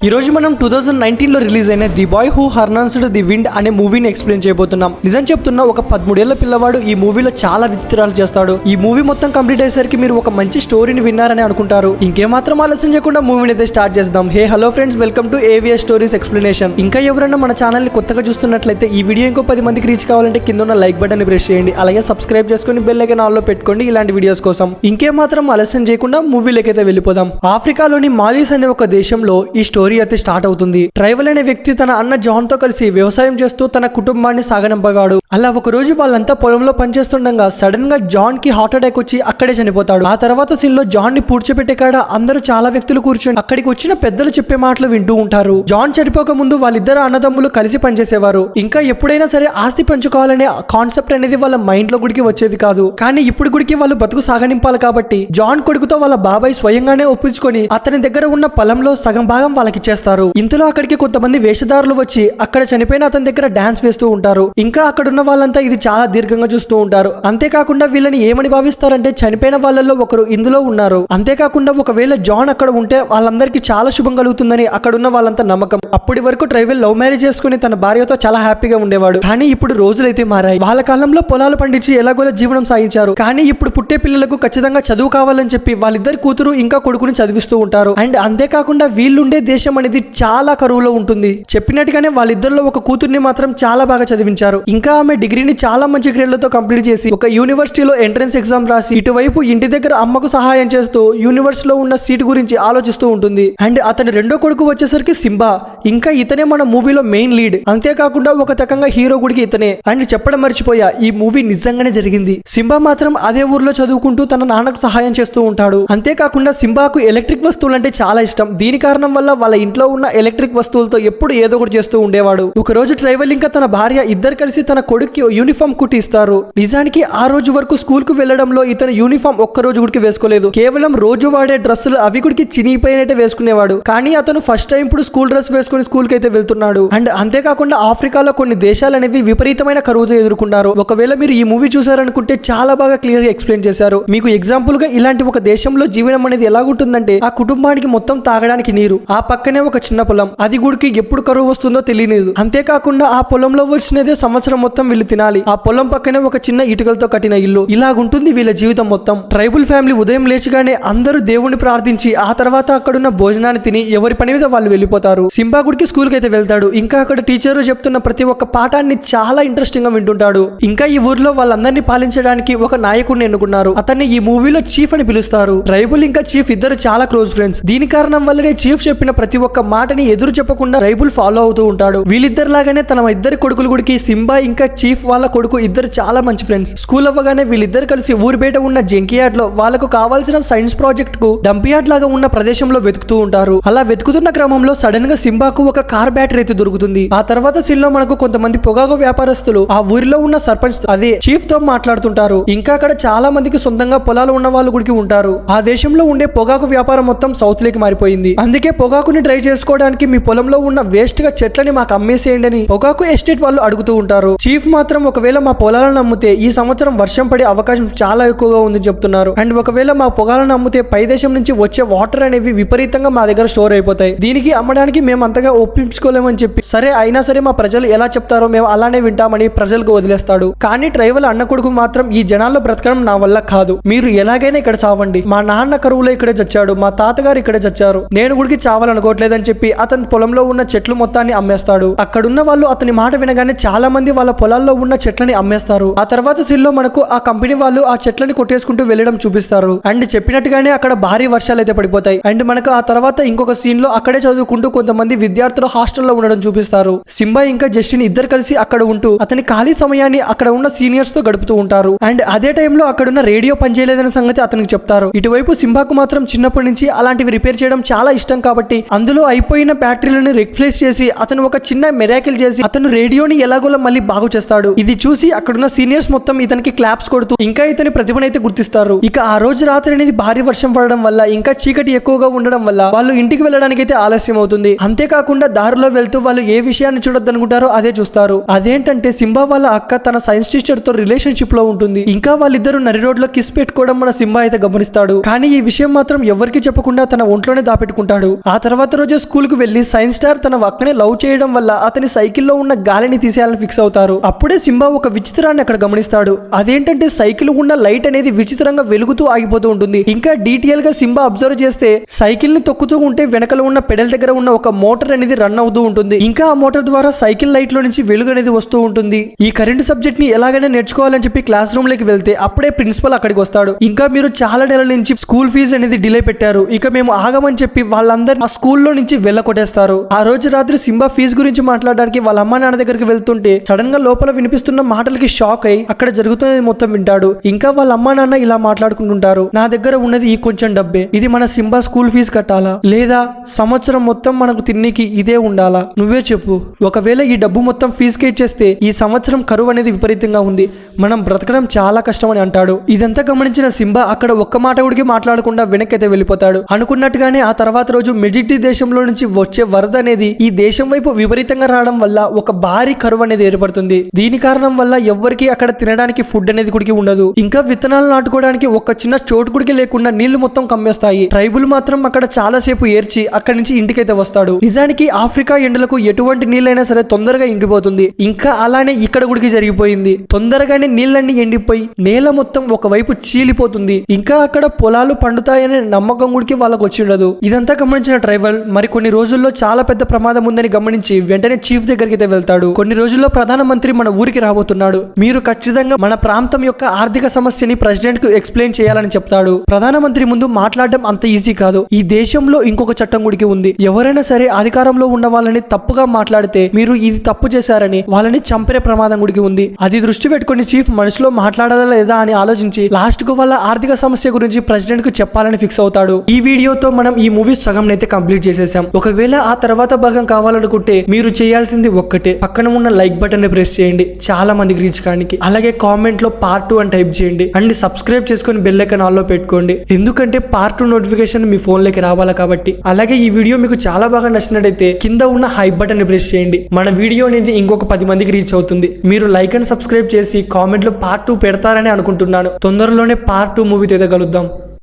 ఈ రోజు మనం 2019 లో రిలీజ్ అయిన the boy who harnessed the wind అనే మూవీని ఎక్స్ప్లెయిన్ చేయబోతున్నాం. నిజం చెప్తున్నా, ఒక 13 ఏళ్ల పిల్లవాడు ఈ మూవీలో చాలా విచిత్రాలు చేస్తాడు. ఈ మూవీ మొత్తం కంప్లీట్ అయ్యేసరికి మీరు ఒక మంచి స్టోరీని విన్నారని అనుకుంటారు. ఇంకేమాత్రం ఆలస్యం చేయకుండా మూవీని అయితే స్టార్ట్ చేద్దాం. Hey hello friends, welcome to AVS stories explanation. ఇంకా ఎవరైనా మన ఛానల్ ని కొత్తగా చూస్తున్నట్లయితే ఈ వీడియో ఇంకో 10 మందికి రీచ్ కావాలంటే కింద ఉన్న లైక్ బటన్ ని ప్రెస్ చేయండి. అలాగే సబ్స్క్రైబ్ చేసుకుని బెల్ ఐకాన్ ఆన్ లో పెట్టుకోండి ఇలాంటి వీడియోస్ కోసం. ఇంకేమాత్రం ఆలస్యం చేయకుండా మూవీలోకి అయితే వెళ్ళిపోదాం. ఆఫ్రికాలోని మాలీస్ అనే ఒక దేశంలో ఈ స్టోరీ అయితే స్టార్ట్ అవుతుంది. ట్రైవల్ అనే వ్యక్తి తన అన్న జాన్ తో కలిసి వ్యవసాయం చేస్తూ తన కుటుంబాన్ని సాగనంపేవాడు. అలా ఒక రోజు వాళ్ళంతా పొలంలో పనిచేస్తుండగా సడన్ గా జాన్ కి హార్ట్ అటాక్ వచ్చి అక్కడే చనిపోతాడు. ఆ తర్వాత సీన్ లో జాన్ ని పూడ్చిపెట్టే కాడ అందరూ చాలా వ్యక్తులు కూర్చొని అక్కడికి వచ్చిన పెద్దలు చెప్పే మాటలు వింటూ ఉంటారు. జాన్ చనిపోక ముందు వాళ్ళిద్దరు అన్నదమ్ములు కలిసి పనిచేసేవారు. ఇంకా ఎప్పుడైనా సరే ఆస్తి పంచుకోవాలనే కాన్సెప్ట్ అనేది వాళ్ళ మైండ్ లో గుడికి వచ్చేది కాదు. కానీ ఇప్పుడు గుడికి వాళ్ళు బతుకు సాగనింపాలి కాబట్టి జాన్ కొడుకుతో వాళ్ళ బాబాయ్ స్వయంగానే ఒప్పించుకొని అతని దగ్గర ఉన్న పొలంలో సగం భాగం వాళ్ళకి ఇచ్చేస్తారు. ఇంతలో అక్కడికి కొంతమంది వేషధారులు వచ్చి అక్కడ చనిపోయిన అతని దగ్గర డాన్స్ వేస్తూ ఉంటారు. ఇంకా అక్కడున్న వాళ్ళంతా ఇది చాలా దీర్ఘంగా చూస్తూ ఉంటారు. అంతేకాకుండా వీళ్ళని ఏమని భావిస్తారంటే చనిపోయిన వాళ్ళల్లో ఒకరు ఇందులో ఉన్నారు. అంతేకాకుండా ఒకవేళ జాన్ అక్కడ ఉంటే వాళ్ళందరికీ చాలా శుభం కలుగుతుందని అక్కడున్న వాళ్ళంతా నమ్మకం. అప్పటి వరకు ట్రైవల్ లవ్ మ్యారేజ్ చేసుకుని తన భార్యతో చాలా హ్యాపీగా ఉండేవాడు. కానీ ఇప్పుడు రోజులైతే మారాయి. వాళ్ళ కాలంలో పొలాలు పండించి ఎలాగోలా జీవనం సాగించారు. కానీ ఇప్పుడు పుట్టే పిల్లలకు ఖచ్చితంగా చదువు కావాలని చెప్పి వాళ్ళిద్దరు కూతురు ఇంకా కొడుకుని చదివిస్తూ ఉంటారు. అండ్ అంతేకాకుండా వీళ్ళుండే దేశం అనేది చాలా కరువులో ఉంటుంది. చెప్పినట్టుగానే వాళ్ళిద్దరిలో ఒక కూతుర్ని మాత్రం చాలా బాగా చదివించారు. ఇంకా ఆమె డిగ్రీని చాలా మంచి గ్రేడ్లతో కంప్లీట్ చేసి ఒక యూనివర్సిటీలో ఎంట్రన్స్ ఎగ్జామ్ రాసి ఇటువైపు ఇంటి దగ్గర అమ్మకు సహాయం చేస్తూ యూనివర్సిటీలో ఉన్న సీట్ గురించి ఆలోచిస్తూ ఉంటుంది. అండ్ అతని రెండో కొడుకు వచ్చేసరికి సింబా. ఇంకా ఇతనే మన మూవీలో మెయిన్ లీడ్. అంతేకాకుండా ఒక రకంగా హీరో గుడికి ఇతనే. అండ్ చెప్పడం మర్చిపోయా, ఈ మూవీ నిజంగానే జరిగింది. సింబా మాత్రం అదే ఊర్లో చదువుకుంటూ తన నాన్నకు సహాయం చేస్తూ ఉంటాడు. అంతేకాకుండా సింబాకు ఎలక్ట్రిక్ వస్తువులు అంటే చాలా ఇష్టం. దీని కారణం వల్ల వాళ్ళ ఇంట్లో ఉన్న ఎలక్ట్రిక్ వస్తువులతో ఎప్పుడు ఏదో ఒకటి చేస్తూ ఉండేవాడు. ఒక రోజు ట్రైవల్ ఇంకా తన భార్య ఇద్దరు కలిసి తన కొడుక్కి యూనిఫామ్ కుట్టి ఇస్తారు. నిజానికి ఆ రోజు వరకు స్కూల్ కు వెళ్లడంలో ఇతను యూనిఫామ్ ఒక్క రోజు గుడికి వేసుకోలేదు. కేవలం రోజు వాడే డ్రెస్సులు అవి గుడికి చినిగిపోయినట్టే వేసుకునేవాడు. కానీ అతను ఫస్ట్ టైం ఇప్పుడు స్కూల్ డ్రెస్ వేసుకుని స్కూల్ కి అయితే వెళ్తున్నాడు. అండ్ అంతేకాకుండా ఆఫ్రికాలో కొన్ని దేశాలు అనేవి విపరీతమైన కరువుతో ఎదుర్కొన్నారు. ఒకవేళ మీరు ఈ మూవీ చూసారనుకుంటే చాలా బాగా క్లియర్ గా ఎక్స్ప్లెయిన్ చేశారు. మీకు ఎగ్జాంపుల్ గా ఇలాంటి ఒక దేశంలో జీవనం అనేది ఎలాగుంటుందంటే ఆ కుటుంబానికి మొత్తం తాగడానికి నీరు, ఆ పక్కనే ఒక చిన్న పొలం, అది గుడికి ఎప్పుడు కరువు వస్తుందో తెలియలేదు. అంతేకాకుండా ఆ పొలంలో వచ్చినదే సంవత్సరం మొత్తం వీళ్ళు తినాలి. ఆ పొలం పక్కనే ఒక చిన్న ఇటుకలతో కట్టిన ఇల్లు. ఇలాగుంటుంది వీళ్ళ జీవితం మొత్తం. ట్రైబల్ ఫ్యామిలీ ఉదయం లేచిగానే అందరూ దేవుణ్ణి ప్రార్థించి ఆ తర్వాత అక్కడున్న భోజనాన్ని తిని ఎవరి పని మీద వాళ్ళు వెళ్ళిపోతారు. సింబా గుడికి స్కూల్ కి అయితే వెళ్తాడు. ఇంకా అక్కడ టీచర్ చెప్తున్న ప్రతి ఒక్క పాఠాన్ని చాలా ఇంట్రెస్టింగ్ గా వింటుంటాడు. ఇంకా ఈ ఊర్లో వాళ్ళందరినీ పాలించడానికి ఒక నాయకుడిని ఎన్నుకున్నారు. అతన్ని ఈ మూవీలో చీఫ్ అని పిలుస్తారు. ట్రైబల్ ఇంకా చీఫ్ ఇద్దరు చాలా క్లోజ్ ఫ్రెండ్స్. దీని కారణం వల్లనే చీఫ్ చెప్పిన ప్రతి ఒక్క మాటని ఎదురు చెప్పకుండా ట్రైబల్ ఫాలో అవుతూ ఉంటాడు. వీళ్ళిద్దరు లాగానే తన ఇద్దరు కొడుకులు గుడికి సింబా ఇంకా చీఫ్ వాళ్ళ కొడుకు ఇద్దరు చాలా మంచి ఫ్రెండ్స్. స్కూల్ అవ్వగానే వీళ్ళిద్దరు కలిసి ఊరి బయట ఉన్న జంకియార్డ్ లో వాళ్ళకు కావాల్సిన సైన్స్ ప్రాజెక్ట్ కు డంపియార్డ్ లాగా ఉన్న ప్రదేశంలో వెతుకుతూ ఉంటారు. అలా వెతుకుతున్న క్రమంలో సడన్ గా సింబాకు ఒక కార్ బ్యాటరీ అయితే దొరుకుతుంది. ఆ తర్వాత సీన్ లో మనకు కొంతమంది పొగాకు వ్యాపారస్తులు ఆ ఊరిలో ఉన్న సర్పంచ్ అదే చీఫ్ తో మాట్లాడుతుంటారు. ఇంకా అక్కడ చాలా మందికి సొంతంగా పొలాలు ఉన్న వాళ్ళు గుడికి ఉంటారు. ఆ దేశంలో ఉండే పొగాకు వ్యాపారం మొత్తం సౌత్ లేకి మారిపోయింది. అందుకే పొగాకుని డ్రై చేసుకోవడానికి మీ పొలంలో ఉన్న వేస్ట్ గా చెట్లని మాకు అమ్మేసేయండి అని పొగాకు ఎస్టేట్ వాళ్ళు అడుగుతూ ఉంటారు. చీఫ్ మాత్రం ఒకవేళ మా పొలాలను అమ్మితే ఈ సంవత్సరం వర్షం పడే అవకాశం చాలా ఎక్కువగా ఉందని చెప్తున్నారు. అండ్ ఒకవేళ మా పొగాలను అమ్మితే పై దేశం నుంచి వచ్చే వాటర్ అనేవి విపరీతంగా మా దగ్గర స్టోర్ అయిపోతాయి. దీనికి అమ్మడానికి మేము అంతగా ఒప్పించుకోలేమని చెప్పి సరే అయినా సరే మా ప్రజలు ఎలా చెప్తారో మేము అలానే వింటామని ప్రజలకు వదిలేస్తాడు. కానీ ట్రైవల్ అన్న కొడుకు మాత్రం ఈ జనాల్లో బ్రతకడం నా వల్ల కాదు, మీరు ఎలాగైనా ఇక్కడ చావండి. మా నాన్న కరువులో ఇక్కడే చచ్చాడు, మా తాతగారు ఇక్కడే చచ్చారు, నేను గుడికి చావాలనుకోవట్లేదని చెప్పి అతని పొలంలో ఉన్న చెట్లు మొత్తాన్ని అమ్మేస్తాడు. అక్కడున్న వాళ్ళు అతని మాట వినగానే చాలా మంది వాళ్ళ పొలాల్లో ఉన్న చెట్లని అమ్మేస్తారు. ఆ తర్వాత సీన్ లో మనకు ఆ కంపెనీ వాళ్ళు ఆ చెట్లని కొట్టేసుకుంటూ వెళ్ళడం చూపిస్తారు. అండ్ చెప్పినట్టుగానే అక్కడ భారీ వర్షాలు అయితే పడిపోతాయి. అండ్ మనకు ఆ తర్వాత ఇంకొక సీన్ లో అక్కడే చదువుకుంటూ కొంతమంది విద్యార్థులు హాస్టల్లో ఉండడం చూపిస్తారు. సింబా ఇంకా జస్టిన్ ఇద్దరు కలిసి అక్కడ ఉంటూ అతని ఖాళీ సమయాన్ని అక్కడ ఉన్న సీనియర్స్ తో గడుపుతూ ఉంటారు. అండ్ అదే టైంలో అక్కడున్న రేడియో పనిచేయలేదనే సంగతి అతనికి చెప్తారు. ఇటువైపు సింబాకు మాత్రం చిన్నప్పటి నుంచి అలాంటివి రిపేర్ చేయడం చాలా ఇష్టం కాబట్టి అందులో అయిపోయిన బ్యాటరీలను రిప్లేస్ చేసి అతను ఒక చిన్న మెరాకిల్ చేసి అతను రేడియోని ఎలాగోలా మళ్ళీ బాగు చేస్తాడు. ఇది చూసి అక్కడున్న సీనియర్స్ మొత్తం ఇతనికి క్లాప్స్ కొడుతూ ఇంకా ఇతని ప్రతిభనైతే గుర్తిస్తారు. ఇక ఆ రోజు రాత్రి అనేది భారీ వర్షం పడడం వల్ల ఇంకా చీకటి ఎక్కువగా ఉండడం వల్ల వాళ్ళు ఇంటికి వెళ్ళడానికి అయితే ఆలస్యం అవుతుంది. అంతేకాకుండా అంతేకాకుండా దారిలో వెళ్తూ వాళ్ళు ఏ విషయాన్ని చూడొద్దు అనుకుంటారో అదే చూస్తారు. అదేంటంటే సింబా వాళ్ళ అక్క తన సైన్స్ టీచర్ తో రిలేషన్షిప్ లో ఉంటుంది. ఇంకా వాళ్ళిద్దరు నరి రోడ్ లో కిస్ పెట్టుకోవడం మన సింబా అయితే గమనిస్తాడు. కానీ ఈ విషయం మాత్రం ఎవరికి చెప్పకుండా తన ఒంట్లోనే దాపెట్టుకుంటాడు. ఆ తర్వాత రోజు స్కూల్ కు వెళ్లి సైన్స్ స్టార్ తన అక్కనే లవ్ చేయడం వల్ల అతని సైకిల్లో ఉన్న గాలిని తీసేయాలని ఫిక్స్ అవుతారు. అప్పుడే సింబా ఒక విచిత్రాన్ని అక్కడ గమనిస్తాడు. అదేంటంటే సైకిల్ ఉన్న లైట్ అనేది విచిత్రంగా వెలుగుతూ ఆగిపోతూ ఉంటుంది. ఇంకా డీటెయిల్ గా సింబా అబ్జర్వ్ చేస్తే సైకిల్ ని తొక్కుతూ ఉంటే వెనకల ఉన్న పెడల్ దగ్గర ఉన్న ఒక మోటార్ అనేది రన్ అవుతూ ఉంటుంది. ఇంకా ఆ మోటార్ ద్వారా సైకిల్ లైట్ లో నుంచి వెలుగు అనేది వస్తూ ఉంటుంది. ఈ కరెంట్ సబ్జెక్ట్ ని ఎలాగైనా నేర్చుకోవాలని చెప్పి క్లాస్ రూమ్ లోకి వెళ్తే అప్పుడే ప్రిన్సిపల్ అక్కడికి వస్తాడు. ఇంకా మీరు చాలా నెలల నుంచి స్కూల్ ఫీజు అనేది డిలే పెట్టారు, ఇక మేము ఆగమని చెప్పి వాళ్ళందరూ ఆ స్కూల్లో నుంచి వెళ్ళకొట్టేస్తారు. ఆ రోజు రాత్రి సింబా ఫీజు గురించి మాట్లాడడానికి వాళ్ళ అమ్మా నాన్న దగ్గరికి వెళ్తుంటే సడన్ గా లోపల వినిపిస్తున్న మాటలకి షాక్ అయి అక్కడ జరుగుతున్నది మొత్తం వింటాడు. ఇంకా వాళ్ళ అమ్మా నాన్న ఇలా మాట్లాడుకుంటుంటారు, నా దగ్గర ఉన్నది ఈ కొంచెం డబ్బే, ఇది మన సింబా స్కూల్ ఫీజు కట్టాలా లేదా సంవత్సరం మొత్తం మనకు తిన్నికి ఇదే ఉండాలా, నువ్వే చెప్పు. ఒకవేళ ఈ డబ్బు మొత్తం ఫీజుకే ఇచ్చేస్తే ఈ సంవత్సరం కరువు అనేది విపరీతంగా ఉంది, మనం బ్రతకడం చాలా కష్టం అని అంటాడు. ఇదంతా గమనించిన సింబా అక్కడ ఒక్క మాట కూడా మాట్లాడకుండా వెనక్కైతే వెళ్ళిపోతాడు. అనుకున్నట్టుగానే ఆ తర్వాత రోజు మెజిటీ దేశంలో నుంచి వచ్చే వరద అనేది ఈ దేశం వైపు విపరీతంగా రావడం వల్ల ఒక భారీ కరువు అనేది ఏర్పడుతుంది. దీని కారణం వల్ల ఎవ్వరికి అక్కడ తినడానికి ఫుడ్ అనేది కూడా ఉండదు. ఇంకా విత్తనాలు నాటుకోవడానికి ఒక చిన్న చోటు కూడా లేకుండా నీళ్లు మొత్తం కమ్మేస్తాయి. ట్రైబుల్ మాత్రం అక్కడ చాలా సేపు ఏర్చి అక్కడి నుంచి ఇంటికైతే వస్తాడు. నిజానికి ఆఫ్రికా ఎండలకు ఎటువంటి నీళ్ళైనా సరే తొందరగా ఇంకిపోతుంది. ఇంకా అలానే ఇక్కడ కూడా జరిగిపోయింది. తొందరగానే నీళ్ళన్నీ ఎండిపోయి నేల మొత్తం ఒకవైపు చీలిపోతుంది. ఇంకా అక్కడ పొలాలు పండుతాయనే నమ్మకం కూడా వాళ్ళకు వచ్చి ఉండదు. ఇదంతా గమనించిన ట్రైబల్ మరి కొన్ని రోజుల్లో చాలా పెద్ద ప్రమాదం ఉందని గమనించి వెంటనే చీఫ్ దగ్గరికి అయితే వెళ్తాడు. కొన్ని రోజుల్లో ప్రధానమంత్రి మన ఊరికి రాబోతున్నాడు, మీరు ఖచ్చితంగా మన ప్రాంతం యొక్క ఆర్థిక సమస్యని ప్రెసిడెంట్ కు ఎక్స్ప్లెయిన్ చేయాలని చెప్తాడు. ప్రధానమంత్రి ముందు మాట్లాడడం అంత ఈజీ కాదు. ఈ దేశంలో ఇంకొక చట్టం గుడికి ఉంది, ఎవరైనా సరే అధికారంలో ఉన్న వాళ్ళని తప్పుగా మాట్లాడితే మీరు ఇది తప్పు చేశారని వాళ్ళని చంపే ప్రమాదం గుడికి ఉంది. అది దృష్టి పెట్టుకుని చీఫ్ మనసులో మాట్లాడాలా లేదా అని ఆలోచించి లాస్ట్ కు వాళ్ళ ఆర్థిక సమస్య గురించి ప్రెసిడెంట్ కు చెప్పాలని ఫిక్స్ అవుతాడు. ఈ వీడియోతో మనం ఈ మూవీ సగం అయితే కంప్లీట్ చేసేసాం. ఒకవేళ ఆ తర్వాత భాగం కావాలనుకుంటే మీరు చేయాల్సింది ఒక్కటే, పక్కన ఉన్న లైక్ బటన్ ని ప్రెస్ చేయండి చాలా మందికి రీచ్ కానికి. అలాగే కామెంట్ లో పార్ట్ 2 అని టైప్ చేయండి అండ్ సబ్స్క్రైబ్ చేసుకుని బెల్ ఐకాన్ ఆన్ లో పెట్టుకోండి, ఎందుకంటే పార్ట్ 2 నోటిఫికేషన్ మీ ఫోన్ లోకి రావాలా కాబట్టి. అలాగే ఈ వీడియో మీకు చాలా బాగా నచ్చినట్టయితే కింద ఉన్న హైప్ బటన్ ని ప్రెస్ చేయండి. మన వీడియో అనేది ఇంకొక 10 మందికి రీచ్ అవుతుంది. మీరు లైక్ అండ్ సబ్స్క్రైబ్ చేసి కామెంట్ లో పార్ట్ 2 పెడతారని అనుకుంటున్నాను. తొందరలోనే పార్ట్ 2 మూవీతో అయితే కలుద్దాం.